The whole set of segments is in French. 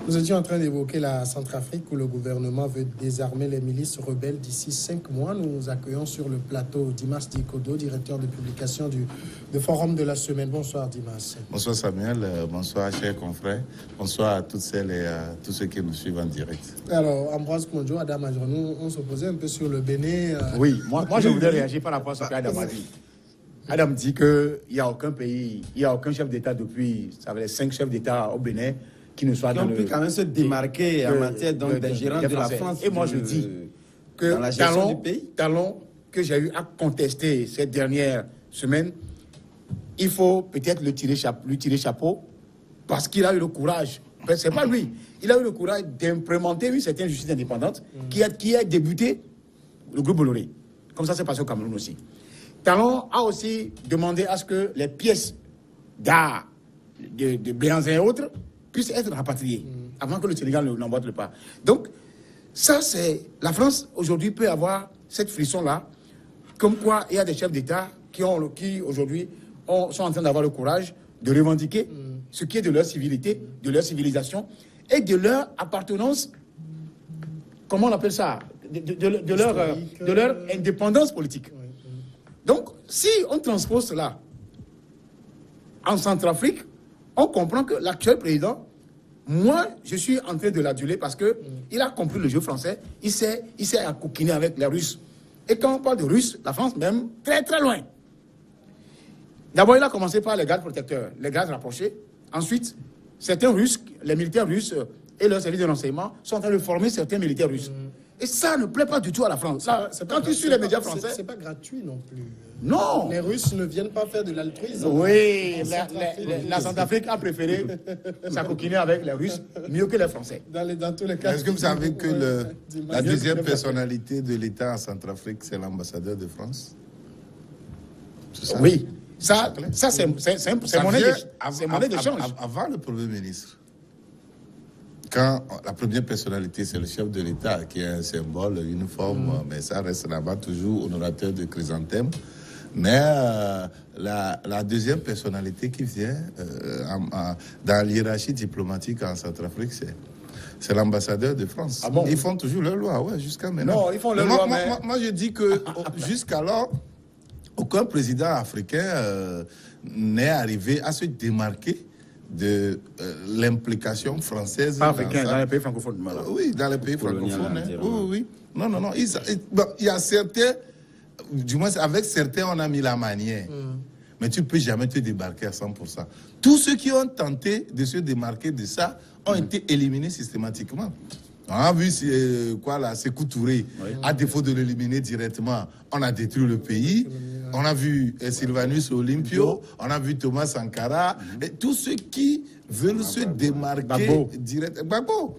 Nous étions en train d'évoquer la Centrafrique où le gouvernement veut désarmer les milices rebelles d'ici 5 mois. Nous accueillons sur le plateau Dimas Dikodo, directeur de publication du Forum de la Semaine. Bonsoir Dimas. Bonsoir Samuel, bonsoir chers confrères, bonsoir à toutes celles et à tous ceux qui nous suivent en direct. Alors Ambroise Kondjo, Adam Adjonou, on s'opposait un peu sur le Bénin. Oui, moi je voulais réagir par rapport à ce qu'Adam a dit. Adam dit qu'il n'y a aucun pays, il n'y a aucun chef d'État depuis, ça veut dire 5 chefs d'État au Bénin qui ne soient dans le... Qui ont pu quand même se démarquer en matière d'ingérence de la France. Et moi je dis que dans la gestion du pays. Talon que j'ai eu à contester ces dernières semaines, il faut peut-être lui tirer chapeau parce qu'il a eu le courage. C'est pas lui. Il a eu le courage d'implémenter une certaine justice indépendante qui a débuté le groupe Bolloré. Comme ça s'est passé au Cameroun aussi. Talon a aussi demandé à ce que les pièces d'art de Béhanzin et autres puissent être rapatriées avant que le Sénégal n'emboîte le pas. Donc, ça c'est... La France aujourd'hui peut avoir cette frisson-là, comme quoi il y a des chefs d'État qui aujourd'hui sont en train d'avoir le courage de revendiquer ce qui est de leur civilité, de leur civilisation et de leur appartenance, comment on appelle ça, de leur indépendance politique. Donc, si on transpose cela en Centrafrique, on comprend que l'actuel président, moi, je suis en train de l'aduler parce qu'il a compris le jeu français, il s'est coquiner avec les Russes. Et quand on parle de Russes, la France même, très très loin. D'abord, il a commencé par les gardes protecteurs, les gardes rapprochés. Ensuite, certains Russes, les militaires russes et leurs services de renseignement sont en train de former certains militaires russes. Et ça ne plaît pas du tout à la France. Quand tu suis les médias français... C'est pas gratuit non plus. Non. Les Russes ne viennent pas faire de l'altruisme. Oui, la Centrafrique a préféré s'acoquiner avec les Russes mieux que les Français. Dans tous les cas... Est-ce que vous savez que la deuxième personnalité de l'État en Centrafrique, c'est l'ambassadeur de France? Oui. Ça c'est monnaie d'échange. Avant le Premier ministre, quand la première personnalité, c'est le chef de l'État, qui est un symbole, uniforme, mais ça reste là-bas toujours honorateur de chrysanthème. Mais la deuxième personnalité qui vient dans l'hiérarchie diplomatique en Centrafrique, c'est l'ambassadeur de France. Ah bon? Ils font toujours leur loi, ouais, jusqu'à maintenant. Non, ils font leur loi, mais... Moi, je dis que jusqu'alors, aucun président africain n'est arrivé à se démarquer de l'implication française dans les pays francophones. Oui, dans les pays francophones. Oui. Non. Il y a certains, du moins avec certains, on a mis la manière. Mais tu ne peux jamais te démarquer à 100%. Tous ceux qui ont tenté de se démarquer de ça ont été éliminés systématiquement. On a vu Sékou Touré, à défaut de l'éliminer directement, on a détruit le pays. On a vu Sylvanus Olympio, on a vu Thomas Sankara, et tous ceux qui veulent se démarquer directement. Gbagbo.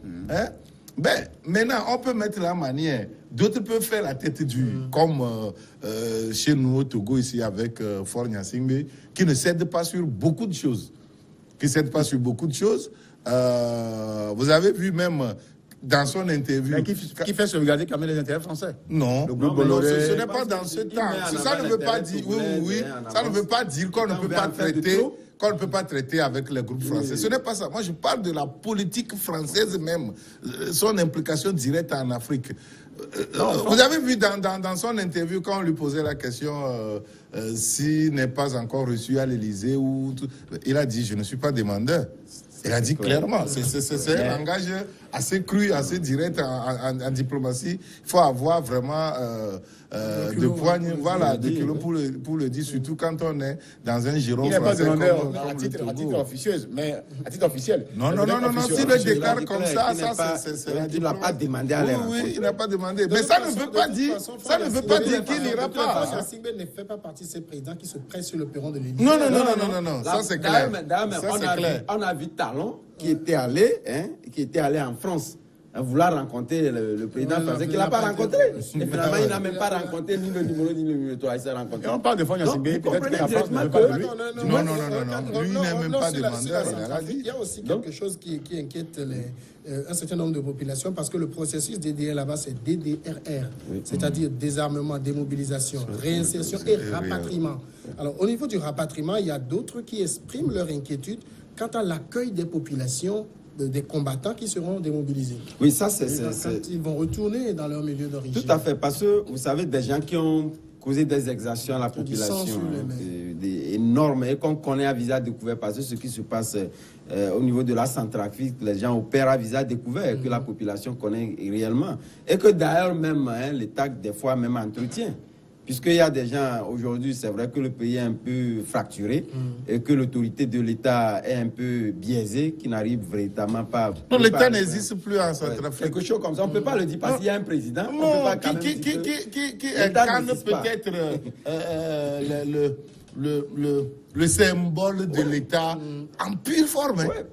Ben, maintenant, on peut mettre la manière. D'autres peuvent faire la tête dure, comme chez nous au Togo, ici, avec Faure Gnassingbé, qui ne cède pas sur beaucoup de choses. Vous avez vu même... dans son interview... Mais qui fait sauvegarder quand même les intérêts français? Non, ce n'est pas dans ce temps. Ça ne veut pas dire... Oui, ça ne veut pas dire qu'on ne peut pas traiter avec les groupes français. Ce n'est pas ça. Moi, je parle de la politique française même, son implication directe en Afrique. Vous avez vu dans son interview, quand on lui posait la question s'il n'est pas encore reçu à l'Élysée, il a dit « Je ne suis pas demandeur ». Il a dit clairement, c'est un langage assez cru, assez direct en diplomatie. Il faut avoir vraiment de poigne, de kilos pour le dire, surtout quand on est dans un giron français. Il n'est pas demandeur à titre officieux, mais à titre officiel. Non, si le déclare comme ça, il n'a pas demandé à l'air. Oui, il n'a pas demandé. Mais ça ne veut pas dire qu'il n'ira pas. Gnassingbé ne fait pas partie de ces présidents qui se pressent sur le perron de l'Élysée. Non, ça c'est clair. On a vu Talon qui était allé en France à vouloir rencontrer le président français qu'il n'a pas rencontré. Et finalement, il n'a même pas rencontré ni le numéro 3. Il s'est rencontré. Et on parle de Faure Gnassingbé, peut-être que la France ne veut pas de lui. Non. Lui, il n'est même pas demandeur. Il y a aussi quelque chose qui inquiète un certain nombre de populations parce que le processus DDR là-bas, c'est DDRR, c'est-à-dire désarmement, démobilisation, réinsertion et rapatriement. Alors, au niveau du rapatriement, il y a d'autres qui expriment leur inquiétude quant à l'accueil des populations des combattants qui seront démobilisés. Oui, ça c'est... Ils vont retourner dans leur milieu d'origine. Tout à fait, parce que vous savez, des gens qui ont causé des exactions à la population énormes et qu'on connaît à visage découvert, parce que ce qui se passe au niveau de la Centrafrique, les gens opèrent à visage découvert, que la population connaît réellement. Et que d'ailleurs même l'État, des fois, même entretient. Puisqu'il y a des gens, aujourd'hui, c'est vrai que le pays est un peu fracturé et que l'autorité de l'État est un peu biaisée, qui n'arrive véritablement pas... Non, l'État n'existe plus en Centrafrique. Quelque chose comme ça, on ne peut pas le dire parce qu'il y a un président. Qui incarne peut-être le symbole de l'État en pure forme. Ouais.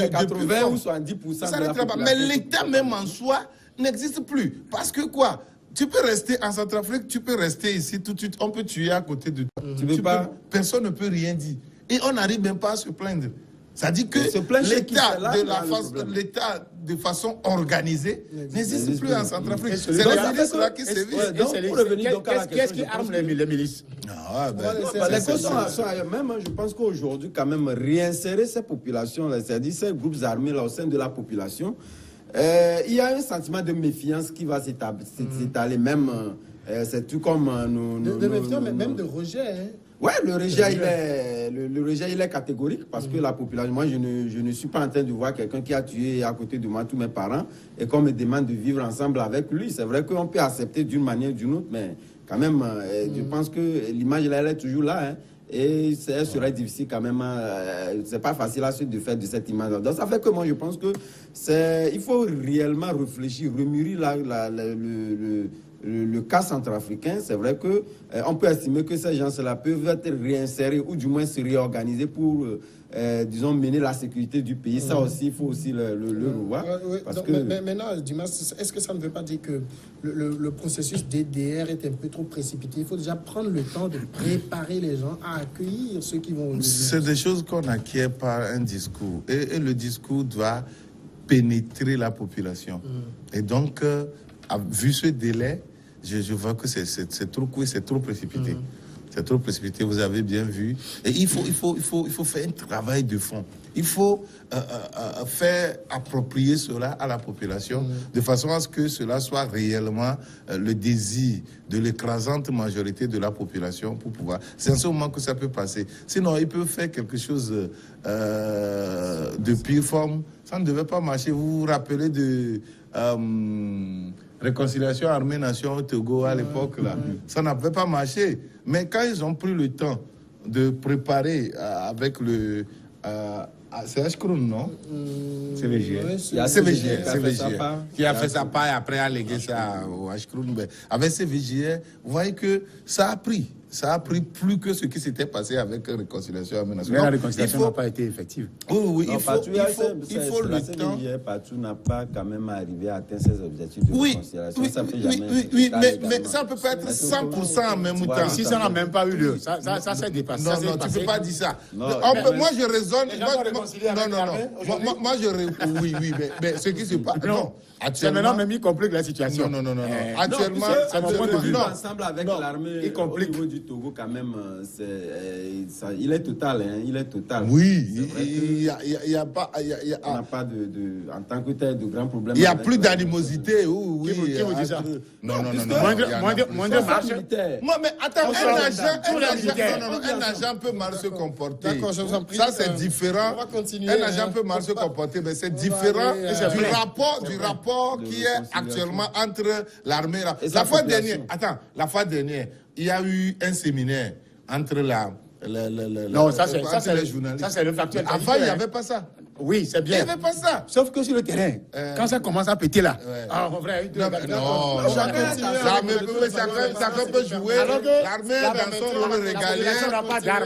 80 ou 70% de la population. Mais l'État même en soi n'existe plus. Parce que quoi? Tu peux rester en Centrafrique, tu peux rester ici tout de suite, on peut tuer à côté de toi. Personne ne peut rien dire. Et on n'arrive même pas à se plaindre. Ça dit que l'État de façon organisée n'existe plus en Centrafrique. C'est les milices là qui sévissent. Qu'est-ce qui arme les milices? Les causes sont ailleurs. Même, je pense qu'aujourd'hui, quand même, réinsérer ces populations, c'est-à-dire ces groupes armés là, au sein de la population, il y a un sentiment de méfiance qui va s'étaler, même, c'est tout comme de méfiance, mais même de rejet. Ouais, le rejet, il est catégorique parce que la population, moi, je ne suis pas en train de voir quelqu'un qui a tué à côté de moi tous mes parents et qu'on me demande de vivre ensemble avec lui. C'est vrai qu'on peut accepter d'une manière ou d'une autre, mais quand même, je pense que l'image, elle est toujours là, hein. Et ça serait difficile quand même, c'est pas facile à se défaire de cette image. Donc ça fait que moi je pense que il faut réellement réfléchir, remûrir le cas centrafricain. C'est vrai que on peut estimer que ces gens-là peuvent être réinsérés ou du moins se réorganiser pour, disons, mener la sécurité du pays. Ça aussi, il faut aussi le revoir. Mais maintenant, Dimas, est-ce que ça ne veut pas dire que le processus DDR est un peu trop précipité? Il faut déjà prendre le temps de préparer les gens à accueillir ceux qui vont... C'est des choses qu'on acquiert par un discours. Et le discours doit pénétrer la population. Et donc, vu ce délai, je vois que c'est trop court, c'est trop précipité. C'est trop précipité, vous avez bien vu. Et il faut faire un travail de fond. Il faut faire approprier cela à la population de façon à ce que cela soit réellement le désir de l'écrasante majorité de la population pour pouvoir... C'est en ce moment que ça peut passer. Sinon, il peut faire quelque chose de pire forme. Ça ne devait pas marcher. Vous vous rappelez de... réconciliation armée-nation au Togo à l'époque, là. Ça n'avait pas marché. Mais quand ils ont pris le temps de préparer avec le... c'est Ashkroun, non? CVG. CVG qui a fait sa part et après a légué ça au Ashkroun. Avec CVG, vous voyez que ça a pris. Ça a pris plus que ce qui s'était passé avec réconciliation armée-nation. Mais la réconciliation n'a pas été effective. Oui, il faut le temps. Partout n'a pas quand même arrivé à atteindre ses objectifs de réconciliation. Mais ça ne peut pas être 100% en même temps. Si ça n'a même pas eu lieu, ça s'est dépassé. Non, tu ne peux pas dire ça. Moi, je raisonne. Moi, oui, mais ce qui se passe... Non. C'est maintenant même, il complique la situation. Non. Actuellement, c'est mon point de vue. Ensemble avec l'armée au niveau du Togo, quand même, il est total. Il est total. Oui, il n'y a pas... On n'a pas en tant que tel de grands problèmes. Il n'y a plus d'animosité. Oui, qui vous dit ça? Non. Moins de marche. Mais attends, un agent peut mal se comporter. D'accord, je vous en prie. Ça, c'est différent. On va continuer. Un agent peut mal se comporter, mais c'est différent du rapport qui est actuellement entre l'armée et la fois dernière. Attends, la fois dernière, il y a eu un séminaire entre non, ça c'est les journalistes. Ça c'est le factuel. Avant, il n'y avait pas ça. Oui, c'est bien. Il n'y avait pas ça. Sauf que sur le terrain, quand ça commence à péter là, en vrai, ça peut jouer. L'armée dans son rôle régalien.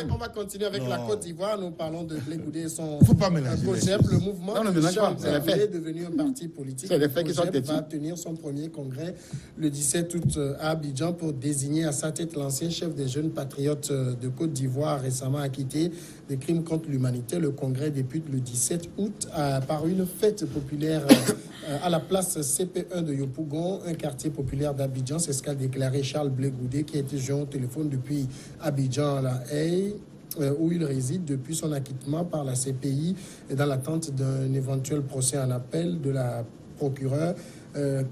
On va continuer avec la Côte d'Ivoire. Nous parlons de Blé Goudé et son mélanger. Le mouvement est devenu un parti politique. C'est les faits qui sont têtus. Va tenir son premier congrès le 17 août à Abidjan pour désigner à sa tête l'ancien chef des jeunes patriotes de Côte d'Ivoire récemment acquitté des crimes contre l'humanité. Le congrès débute le 17 août par une fête populaire à la place CP1 de Yopougon, un quartier populaire d'Abidjan. C'est ce qu'a déclaré Charles Blé Goudé, qui a été joint au téléphone depuis Abidjan à La Haye. où il réside depuis son acquittement par la CPI et dans l'attente d'un éventuel procès en appel de la procureure.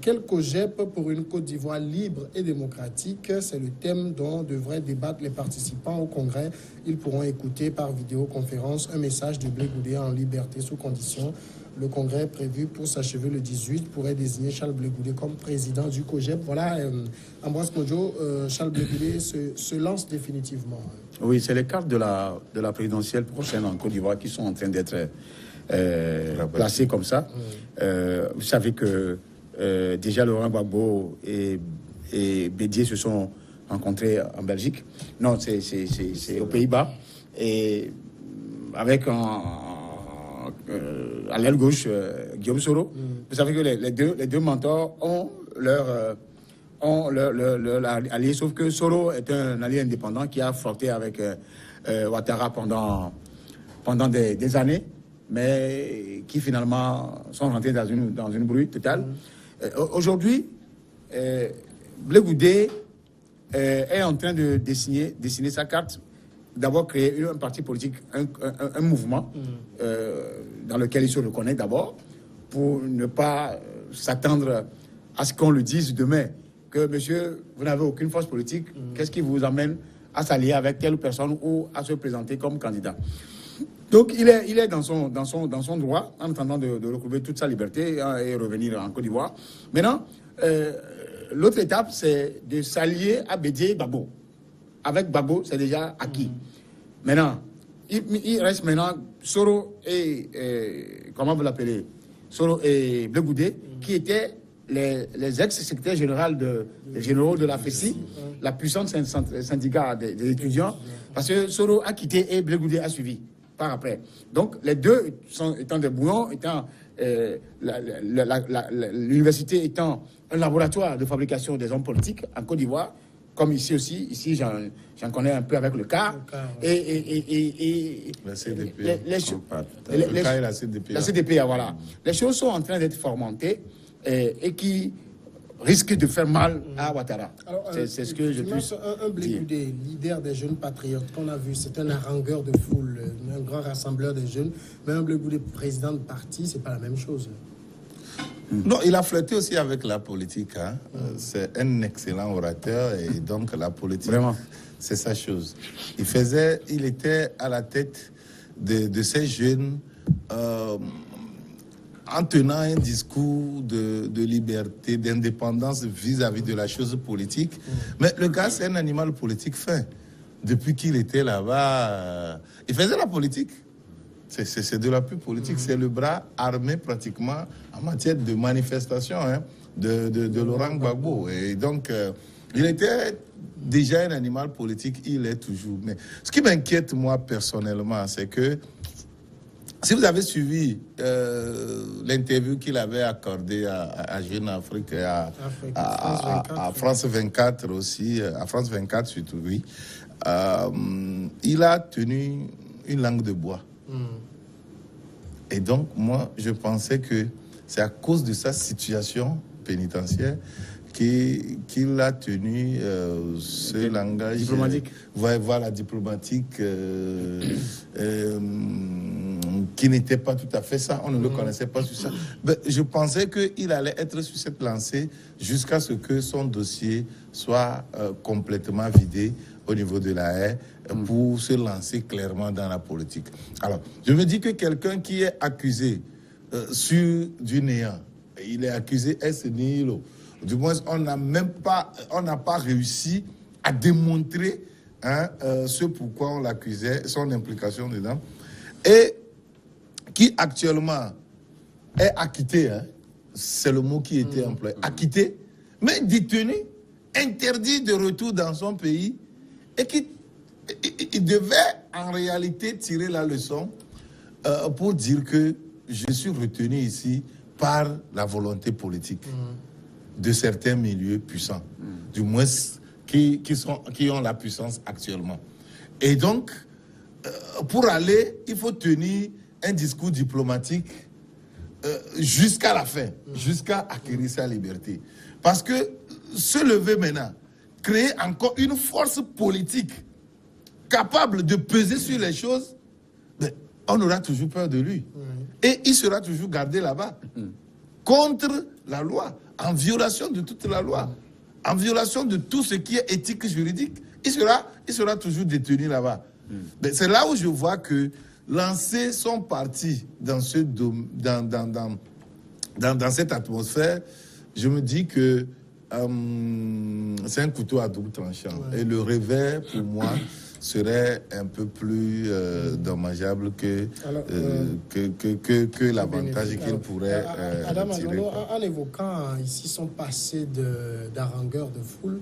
Quel COJEP pour une Côte d'Ivoire libre et démocratique? C'est le thème dont devraient débattre les participants au Congrès. Ils pourront écouter par vidéoconférence un message de Blé Goudé en liberté sous condition. Le Congrès prévu pour s'achever le 18 pourrait désigner Charles Blé Goudé comme président du COJEP. Voilà, Ambroise Kodjo, Charles Blé Goudé se lance définitivement. Oui, c'est les cartes de la présidentielle prochaine en Côte d'Ivoire qui sont en train d'être placées comme ça. Vous savez que déjà Laurent Gbagbo et Bédié se sont rencontrés en Belgique. Non, c'est aux Pays-Bas. Et avec à l'aile gauche, Guillaume Soro. Vous savez que les deux mentors ont leur allié, sauf que Soro est un allié indépendant qui a flirté avec Ouattara pendant des années, mais qui finalement sont rentrés dans une brouille totale. Aujourd'hui, Blé Goudé est en train de dessiner sa carte. D'abord créer un parti politique, un mouvement dans lequel il se reconnaît d'abord, pour ne pas s'attendre à ce qu'on le dise demain, que monsieur, vous n'avez aucune force politique, qu'est-ce qui vous amène à s'allier avec telle personne ou à se présenter comme candidat? Donc il est dans son droit, en attendant de retrouver toute sa liberté et revenir en Côte d'Ivoire. Maintenant, l'autre étape, c'est de s'allier à Bédié Gbagbo. Avec Gbagbo, c'est déjà acquis. Maintenant, il reste maintenant Soro et comment vous l'appelez, Soro et Blé Goudé, qui étaient les ex-secrétaires généraux de la FESI, la puissante syndicat des étudiants, parce que Soro a quitté et Blé Goudé a suivi par après. Donc, les deux étant des bouillons, étant l'université étant un laboratoire de fabrication des hommes politiques en Côte d'Ivoire, comme ici aussi, j'en connais un peu avec le CAR. Et la CDP. La CDP, voilà. Les choses sont en train d'être fomentées et qui risquent de faire mal à Ouattara. C'est ce que je pense. Un Blé Goudé, leader des jeunes patriotes, qu'on a vu, c'est un harangueur de foule, un grand rassembleur des jeunes. Mais un Blé Goudé, président de parti, c'est pas la même chose. Non, il a flirté aussi avec la politique. Hein. C'est un excellent orateur et donc la politique, c'est sa chose. Il était à la tête de ces jeunes en tenant un discours de liberté, d'indépendance vis-à-vis de la chose politique. Mais le gars, c'est un animal politique fin. Depuis qu'il était là-bas, il faisait la politique. C'est de la pure politique, c'est le bras armé pratiquement en matière de manifestation de Laurent Gbagbo. Et donc, il était déjà un animal politique, il est toujours. Mais ce qui m'inquiète, moi, personnellement, c'est que si vous avez suivi l'interview qu'il avait accordée à Jeune Afrique et à France 24 aussi, à France 24 surtout, oui, il a tenu une langue de bois. Et donc, moi, je pensais que c'est à cause de sa situation pénitentiaire qu'il a tenu ce langage diplomatique. Voilà, diplomatique, qui n'était pas tout à fait ça. On ne le connaissait pas sur ça. Mais je pensais qu'il allait être sur cette lancée jusqu'à ce que son dossier soit complètement vidé au niveau de la haie pour se lancer clairement dans la politique. Alors, je me dis que quelqu'un qui est accusé sur du néant, il est accusé ex nihilo. Du moins, on n'a pas réussi à démontrer ce pourquoi on l'accusait, son implication dedans, et qui actuellement est acquitté, c'est le mot qui était employé, acquitté, mais détenu, interdit de retour dans son pays, et qui il devait en réalité tirer la leçon pour dire que je suis retenu ici par la volonté politique de certains milieux puissants, du moins qui ont la puissance actuellement. Et donc, pour aller, il faut tenir un discours diplomatique jusqu'à la fin, jusqu'à acquérir sa liberté. Parce que se lever maintenant, créer encore une force politique, capable de peser sur les choses, mais on aura toujours peur de lui. Et il sera toujours gardé là-bas, contre la loi, en violation de toute la loi, en violation de tout ce qui est éthique juridique. Il sera toujours détenu là-bas. C'est là où je vois que lancer son parti dans cette atmosphère, je me dis que c'est un couteau à double tranchant. Et le revers, pour moi, serait un peu plus dommageable que l'avantage qu'il pourrait tirer. En évoquant ici son passé d'harangueur de foule,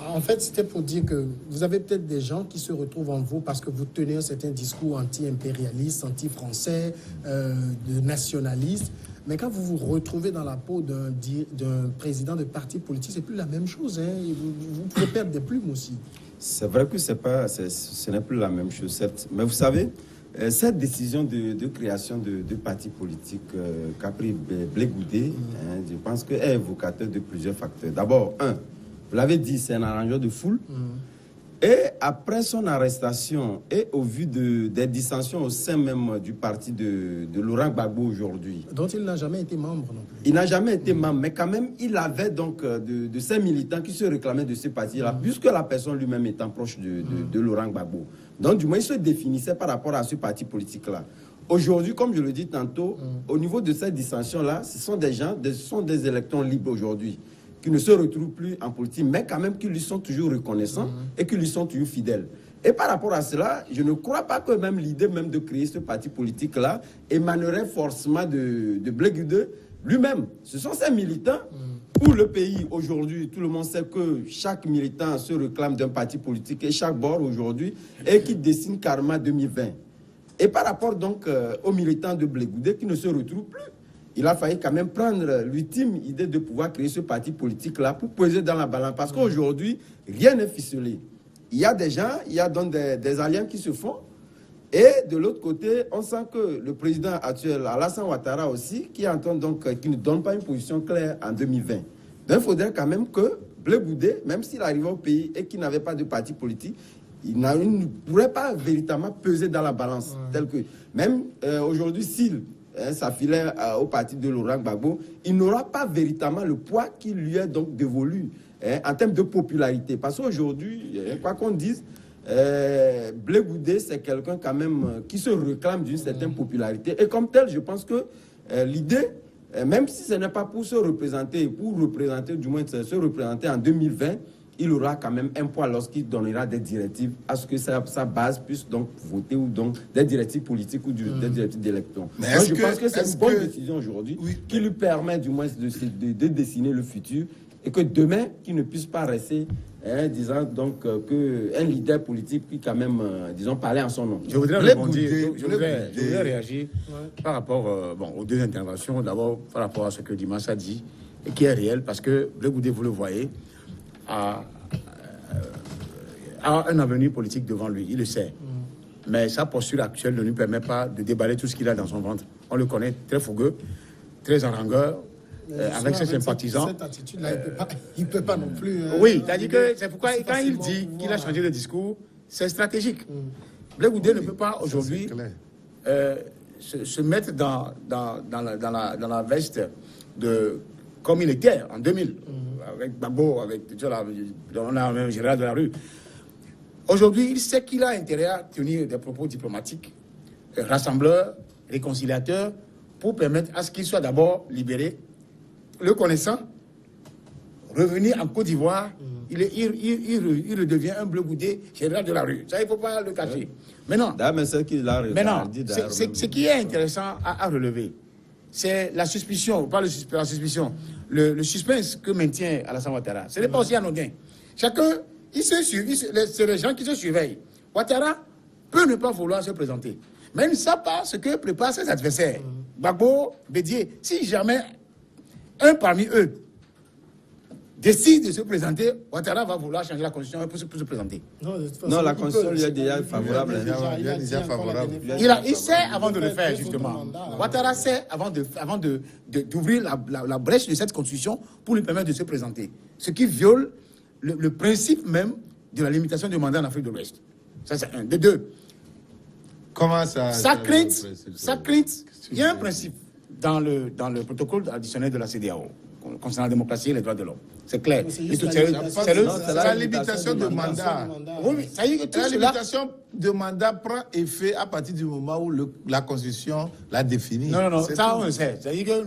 en fait, c'était pour dire que vous avez peut-être des gens qui se retrouvent en vous parce que vous tenez un certain discours anti-impérialiste, anti-français, de nationaliste. Mais quand vous vous retrouvez dans la peau d'un président de parti politique, c'est plus la même chose. Hein. Vous pouvez perdre des plumes aussi. C'est vrai que ce n'est plus la même chose, certes. Mais vous savez, cette décision de création de partis politiques qu'a pris Blé Goudé, je pense qu'elle est évocateur de plusieurs facteurs. D'abord, vous l'avez dit, c'est un arrangeur de foule. Et après son arrestation et au vu des dissensions au sein même du parti de Laurent Gbagbo aujourd'hui. Dont il n'a jamais été membre non plus. Il n'a jamais été membre, mais quand même, il avait donc de ces militants qui se réclamaient de ce parti-là, puisque la personne lui-même étant proche de Laurent Gbagbo. Donc, du moins, il se définissait par rapport à ce parti politique-là. Aujourd'hui, comme je le dis tantôt, au niveau de cette dissension-là, ce sont des gens, ce sont des électeurs libres aujourd'hui, qui ne se retrouvent plus en politique, mais quand même qui lui sont toujours reconnaissants et qui lui sont toujours fidèles. Et par rapport à cela, je ne crois pas que même l'idée même de créer ce parti politique-là émanerait forcément de Blé Goudé lui-même. Ce sont ces militants où le pays, aujourd'hui, tout le monde sait que chaque militant se réclame d'un parti politique et chaque bord aujourd'hui, et qui dessine carrément 2020. Et par rapport donc aux militants de Blé Goudé qui ne se retrouvent plus, il a fallu quand même prendre l'ultime idée de pouvoir créer ce parti politique-là pour peser dans la balance. Parce qu'aujourd'hui, rien n'est ficelé. Il y a des gens, il y a donc des alliances qui se font. Et de l'autre côté, on sent que le président actuel, Alassane Ouattara aussi, qui ne donne pas une position claire en 2020. Donc il faudrait quand même que Blé Goudé, même s'il arrivait au pays et qu'il n'avait pas de parti politique, il ne pourrait pas véritablement peser dans la balance. Tel que, même aujourd'hui, s'il s'affilait au parti de Laurent Gbagbo, il n'aura pas véritablement le poids qui lui est donc dévolu en termes de popularité. Parce qu'aujourd'hui, quoi qu'on dise, Blé Goudé, c'est quelqu'un quand même qui se réclame d'une certaine popularité. Et comme tel, je pense que l'idée, même si ce n'est pas pour se représenter, du moins se représenter en 2020, il aura quand même un poids lorsqu'il donnera des directives à ce que sa base puisse donc voter ou donc des directives politiques ou des directives d'élection. Je pense que c'est une bonne décision aujourd'hui qui lui permet du moins de dessiner le futur et que demain, qu'il ne puisse pas rester, disant donc qu'un leader politique qui quand même, disons, parlait en son nom. Je voudrais réagir par rapport aux deux interventions. D'abord, par rapport à ce que Dimas a dit et qui est réel, parce que Blé Goudé, vous le voyez, a un avenir politique devant lui, il le sait. Mais sa posture actuelle ne lui permet pas de déballer tout ce qu'il a dans son ventre. On le connaît, très fougueux, très harangueur, avec ses sympathisants. Cette attitude-là, il ne peut pas non plus... oui, c'est-à-dire que c'est pourquoi quand il dit qu'il a changé de discours, c'est stratégique. Blé Goudé ne peut pas aujourd'hui se mettre dans la veste de... comme il était en 2000, avec Gbagbo, avec on a un général de la rue. Aujourd'hui, il sait qu'il a intérêt à tenir des propos diplomatiques, rassembleurs, réconciliateurs, pour permettre à ce qu'il soit d'abord libéré, le connaissant, revenir en Côte d'Ivoire, il redevient un Blé Goudé, général de la rue. Ça, il ne faut pas le cacher. Maintenant, ce qui est intéressant à relever, c'est la suspicion, pas la suspicion, le suspense que maintient Alassane Ouattara. Ce n'est pas aussi anodin. Chacun, c'est les gens qui se surveillent. Ouattara peut ne pas vouloir se présenter. Mais il ne sait pas ce que préparent ses adversaires. Gbagbo, Bédié, si jamais un parmi eux décide de se présenter, Ouattara va vouloir changer la constitution pour se présenter. Non, la constitution lui est déjà favorable. Il sait avant de le faire, justement. Ouattara sait avant d'ouvrir la brèche de cette constitution pour lui permettre de se présenter. Ce qui viole le principe même de la limitation du mandat en Afrique de l'Ouest. Ça, c'est un. De deux. Comment ça... Ça craint, il y a un principe dans le protocole additionnel de la CEDEAO concernant la démocratie et les droits de l'homme. C'est clair. C'est la limitation de mandat. Oui, ça y est, la limitation de mandat prend effet à partir du moment où la Constitution l'a définit. Non, ça on le sait.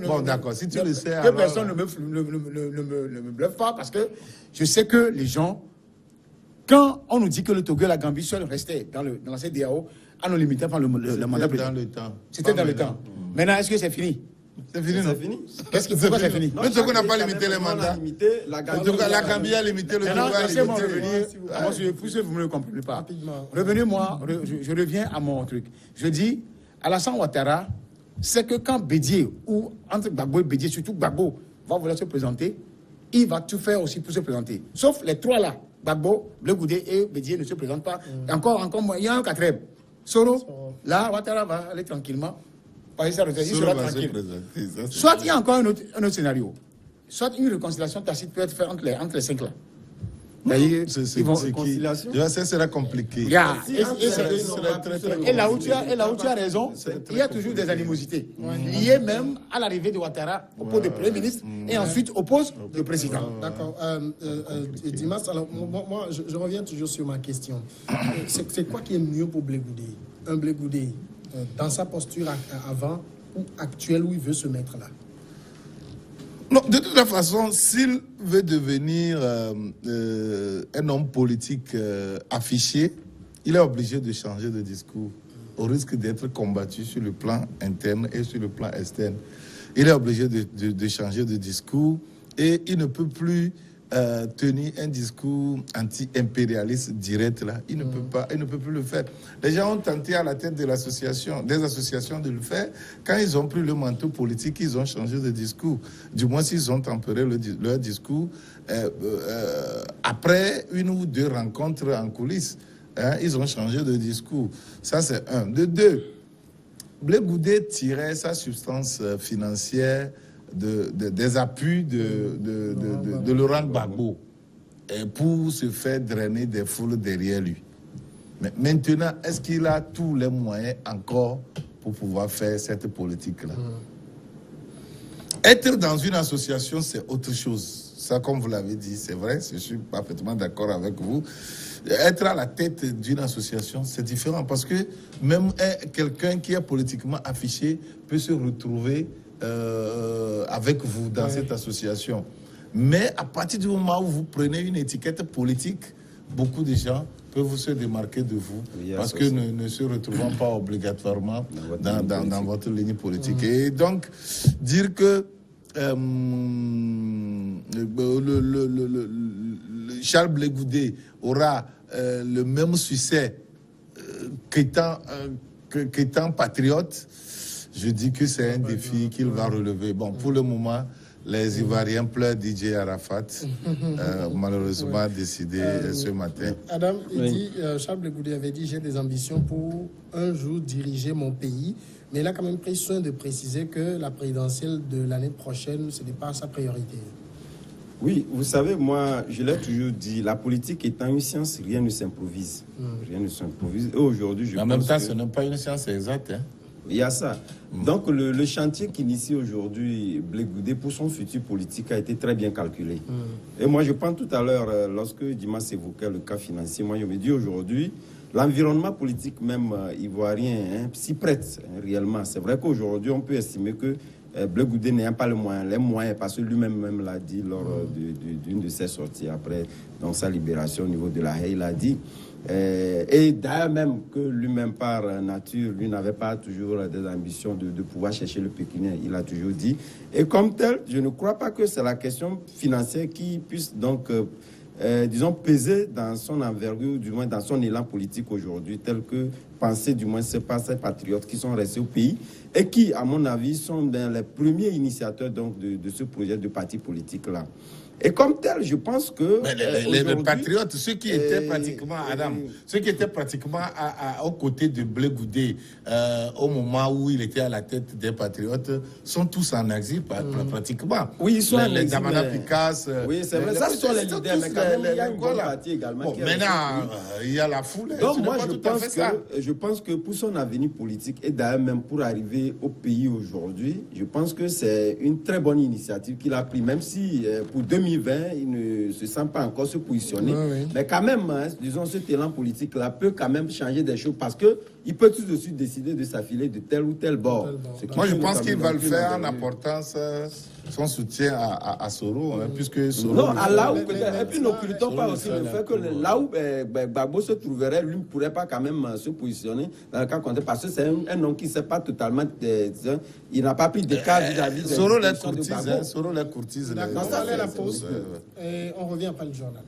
Bon, d'accord, si tu le sais... Que personne ne me bluffe pas, parce que je sais que les gens, quand on nous dit que le Togo et la Gambie seuls restaient dans la CEDEAO, à nos limités par le mandat président. Dans le temps. C'était dans le temps. Maintenant, est-ce que c'est fini? C'est fini, non? Qu'est-ce qu'il faut que c'est fini? Le Togo n'a pas limité les mandats. La Gambie a limité le Togo. Laissez-moi revenir. Pour ceux que vous ne comprenez pas. Revenez-moi, je reviens à mon truc. Je dis, Alassane Ouattara, c'est que quand Bédié, ou entre Gbagbo et Bédié, surtout Gbagbo, va vouloir se présenter, il va tout faire aussi pour se présenter. Sauf les trois là, Gbagbo, Blé Goudé et Bédié ne se présentent pas. Encore, il y a un quatrième. Soro, là, Ouattara va aller tranquillement. Il sera tranquille. Soit il y a encore un autre scénario. Soit une réconciliation tacite peut être faite entre les cinq là. Ça sera compliqué. Et là où tu as raison, il y a toujours des animosités. Liées même à l'arrivée de Ouattara au poste de Premier ministre et ensuite au poste de président. D'accord. Dimas, alors moi je reviens toujours sur ma question. C'est quoi qui est mieux pour Blé Goudé? Un Blé Goudé dans sa posture avant ou actuelle où il veut se mettre là? Non, de toute façon, s'il veut devenir un homme politique affiché, il est obligé de changer de discours, au risque d'être combattu sur le plan interne et sur le plan externe. Il est obligé de changer de discours et il ne peut plus tenir un discours anti-impérialiste direct là. Il ne peut plus le faire. Les gens ont tenté à la tête de des associations de le faire. Quand ils ont pris le manteau politique, ils ont changé de discours. Du moins, s'ils ont tempéré leur discours après une ou deux rencontres en coulisses. Ils ont changé de discours. Ça, c'est un. De deux, Blé Goudé tirait sa substance financière des appuis de Laurent Gbagbo pour se faire drainer des foules derrière lui. Mais maintenant, est-ce qu'il a tous les moyens encore pour pouvoir faire cette politique-là? Être dans une association, c'est autre chose. Ça, comme vous l'avez dit, c'est vrai, je suis parfaitement d'accord avec vous. Être à la tête d'une association, c'est différent parce que même quelqu'un qui est politiquement affiché peut se retrouver avec vous dans cette association. Mais à partir du moment où vous prenez une étiquette politique, beaucoup de gens peuvent se démarquer de vous parce que ne se retrouvant pas obligatoirement dans votre ligne politique. Et donc, dire que Charles Blé Goudé aura le même succès qu'étant patriote, je dis que c'est un défi qu'il va relever. Bon, pour le moment, les Ivoiriens pleurent DJ Arafat, malheureusement décidé ce matin. Adam, il dit, Charles Blé Goudé avait dit, j'ai des ambitions pour un jour diriger mon pays, mais il a quand même pris soin de préciser que la présidentielle de l'année prochaine, ce n'est pas sa priorité. Oui, vous savez, moi, je l'ai toujours dit, la politique étant une science, rien ne s'improvise. Rien ne s'improvise. Et aujourd'hui, je pense en même temps, ce n'est pas une science exacte. Il y a ça. Donc, le chantier qu'initie aujourd'hui Blé Goudé pour son futur politique a été très bien calculé. Et moi, je pense tout à l'heure, lorsque Dimas évoquait le cas financier, moi, je me dis aujourd'hui, l'environnement politique même ivoirien s'y prête réellement. C'est vrai qu'aujourd'hui, on peut estimer que Blé Goudé n'a pas les moyens, parce que lui-même l'a dit lors d'une de ses sorties après, dans sa libération au niveau de la haie, il a dit. Et d'ailleurs même que lui-même par nature, lui n'avait pas toujours des ambitions de pouvoir chercher le pécuniaire, il a toujours dit. Et comme tel, je ne crois pas que c'est la question financière qui puisse donc, disons, peser dans son envergure, du moins dans son élan politique aujourd'hui, tel que pensée, du moins, c'est pas ces patriotes qui sont restés au pays et qui, à mon avis, sont dans les premiers initiateurs donc, de ce projet de parti politique-là. Et comme tel, je pense que... Mais les patriotes, ceux qui étaient pratiquement, Adam, ceux qui étaient pratiquement aux côtés de Blé Goudé au moment où il était à la tête des patriotes, sont tous en exil, pratiquement. Oui, ils sont en exil. Les Damana Picasse. Oui, c'est vrai, ça sont les leaders, mais quand même, il y a une bonne partie également. Bon, maintenant, il y a la foule. Donc moi, je pense que pour son avenir politique, et d'ailleurs même pour arriver au pays aujourd'hui, je pense que c'est une très bonne initiative qu'il a prise, même si pour 2020, il ne se sent pas encore se positionner. Oui. Mais quand même, hein, disons, ce talent politique-là peut quand même changer des choses parce qu'il peut tout de suite décider de s'affiler de tel ou tel bord. Moi, je pense qu'il va le faire en apportant son soutien à Soro, hein, puisque Soro... Non, à là où peut-être... Et puis, n'occultons pas aussi le fait que là où Gbagbo se trouverait, lui ne pourrait pas quand même se positionner dans le cas contraire, parce que c'est un homme qui ne sait pas totalement... il n'a pas pris de cas vis-à-vis de... Soro les courtise, Soro les courtise. On va aller à la pause et on revient après le journal.